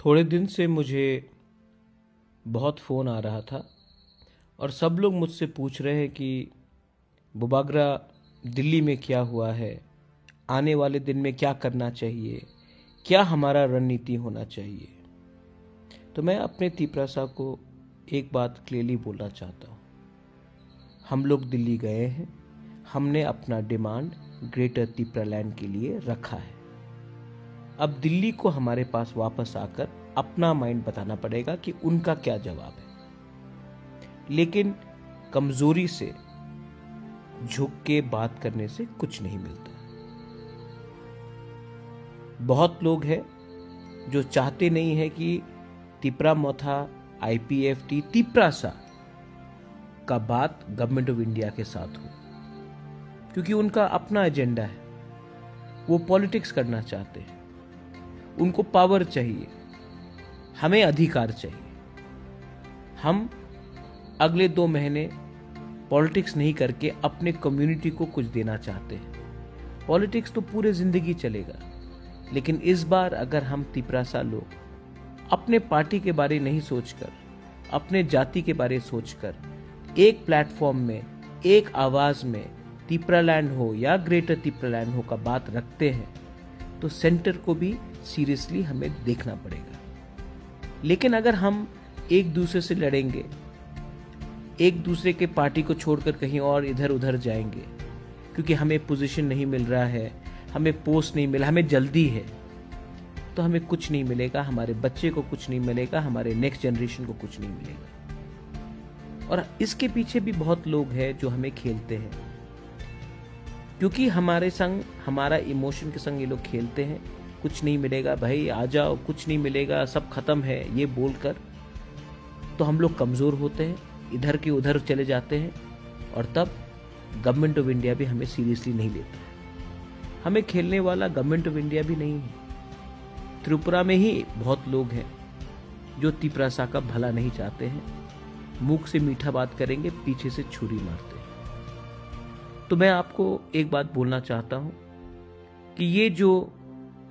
थोड़े दिन से मुझे बहुत फ़ोन आ रहा था और सब लोग मुझसे पूछ रहे हैं कि बुबागरा दिल्ली में क्या हुआ है, आने वाले दिन में क्या करना चाहिए, क्या हमारा रणनीति होना चाहिए। तो मैं अपने तीपरासा को एक बात क्लियरली बोलना चाहता हूँ। हम लोग दिल्ली गए हैं, हमने अपना डिमांड ग्रेटर तिपरालैंड के लिए रखा है। अब दिल्ली को हमारे पास वापस आकर अपना माइंड बताना पड़ेगा कि उनका क्या जवाब है। लेकिन कमजोरी से झुक के बात करने से कुछ नहीं मिलता। बहुत लोग हैं जो चाहते नहीं है कि तिपरा मोथा IPFT तिपरासा का बात गवर्नमेंट ऑफ इंडिया के साथ हो, क्योंकि उनका अपना एजेंडा है। वो पॉलिटिक्स करना चाहते हैं, उनको पावर चाहिए, हमें अधिकार चाहिए। हम अगले 2 महीने पॉलिटिक्स नहीं करके अपने कम्युनिटी को कुछ देना चाहते हैं। पॉलिटिक्स तो पूरे जिंदगी चलेगा, लेकिन इस बार अगर हम तिपरासा लोग अपने पार्टी के बारे नहीं सोचकर, अपने जाति के बारे सोचकर एक प्लेटफॉर्म में, एक आवाज में तिपरालैंड हो या ग्रेटर तिपरालैंड हो का बात रखते हैं, तो सेंटर को भी सीरियसली हमें देखना पड़ेगा। लेकिन अगर हम एक दूसरे से लड़ेंगे, एक दूसरे के पार्टी को छोड़कर कहीं और इधर उधर जाएंगे, क्योंकि हमें पोजीशन नहीं मिल रहा है, हमें पोस्ट नहीं मिला, हमें जल्दी है, तो हमें कुछ नहीं मिलेगा, हमारे बच्चे को कुछ नहीं मिलेगा, हमारे नेक्स्ट जनरेशन को कुछ नहीं मिलेगा। और इसके पीछे भी बहुत लोग हैं जो हमें खेलते हैं, क्योंकि हमारे संग, हमारा इमोशन के संग ये लोग खेलते हैं। कुछ नहीं मिलेगा भाई, आ जाओ, कुछ नहीं मिलेगा, सब खत्म है, ये बोलकर तो हम लोग कमजोर होते हैं, इधर के उधर चले जाते हैं, और तब गवर्नमेंट ऑफ इंडिया भी हमें सीरियसली नहीं लेता है। हमें खेलने वाला गवर्नमेंट ऑफ इंडिया भी नहीं है। त्रिपुरा में ही बहुत लोग हैं जो तिपरासा का भला नहीं चाहते हैं, मुख से मीठा बात करेंगे, पीछे से छुरी मारते हैं। तो मैं आपको एक बात बोलना चाहता हूं कि ये जो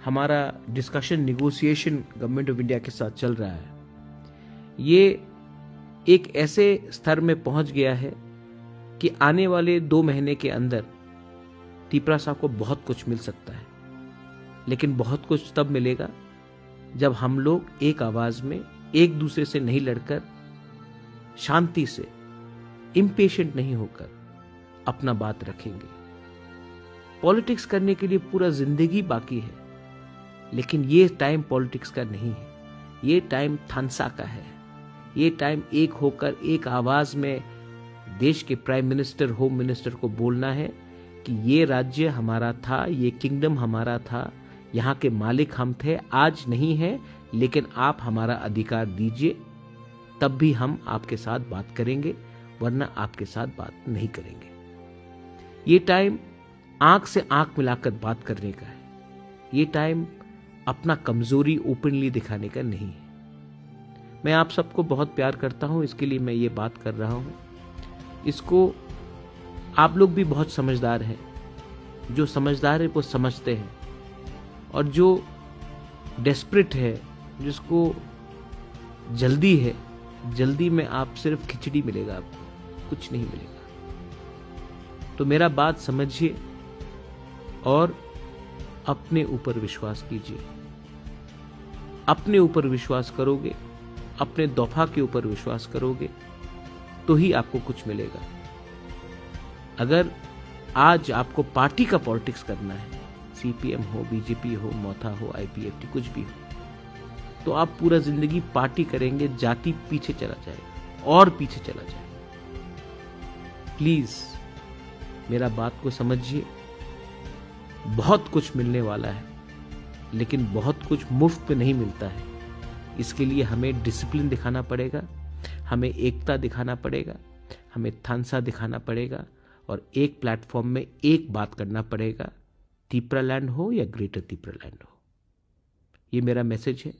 हमारा discussion, negotiation government of India के साथ चल रहा है, ये एक ऐसे स्तर में पहुंच गया है कि आने वाले 2 महीने के अंदर तिपरासा को बहुत कुछ मिल सकता है। लेकिन बहुत कुछ तब मिलेगा जब हम लोग एक आवाज में, एक दूसरे से नहीं लड़कर, शांति से, इम्पेशेंट नहीं होकर अपना बात रखेंगे। पॉलिटिक्स करने के लिए पूरा जिंदगी बाकी है, लेकिन ये टाइम पॉलिटिक्स का नहीं है, ये टाइम थानसा का है। ये टाइम एक होकर, एक आवाज में देश के प्राइम मिनिस्टर, होम मिनिस्टर को बोलना है कि ये राज्य हमारा था, ये किंगडम हमारा था, यहाँ के मालिक हम थे, आज नहीं है, लेकिन आप हमारा अधिकार दीजिए, तब भी हम आपके साथ बात करेंगे, वरना आपके साथ बात नहीं करेंगे। ये टाइम आंख से आंख मिलाकर बात करने का है। ये टाइम अपना कमजोरी ओपनली दिखाने का नहीं है। मैं आप सबको बहुत प्यार करता हूं, इसके लिए मैं ये बात कर रहा हूं। इसको आप लोग भी बहुत समझदार हैं, जो समझदार है वो समझते हैं, और जो डेस्परेट है, जिसको जल्दी है, जल्दी में आप सिर्फ खिचड़ी मिलेगा, आपको कुछ नहीं मिलेगा। तो मेरा बात समझिए और अपने ऊपर विश्वास कीजिए। अपने ऊपर विश्वास करोगे, अपने दफा के ऊपर विश्वास करोगे, तो ही आपको कुछ मिलेगा। अगर आज आपको पार्टी का पॉलिटिक्स करना है, CPM हो, BJP हो, मोथा हो, IPFT, कुछ भी हो, तो आप पूरा जिंदगी पार्टी करेंगे, जाति पीछे चला जाएगा और पीछे चला जाएगा। प्लीज मेरा बात को समझिए। बहुत कुछ मिलने वाला है, लेकिन बहुत कुछ मुफ्त पे नहीं मिलता है। इसके लिए हमें डिसिप्लिन दिखाना पड़ेगा, हमें एकता दिखाना पड़ेगा, हमें थानसा दिखाना पड़ेगा, और एक प्लेटफॉर्म में एक बात करना पड़ेगा, तिपरालैंड हो या ग्रेटर तिपरालैंड हो। ये मेरा मैसेज है।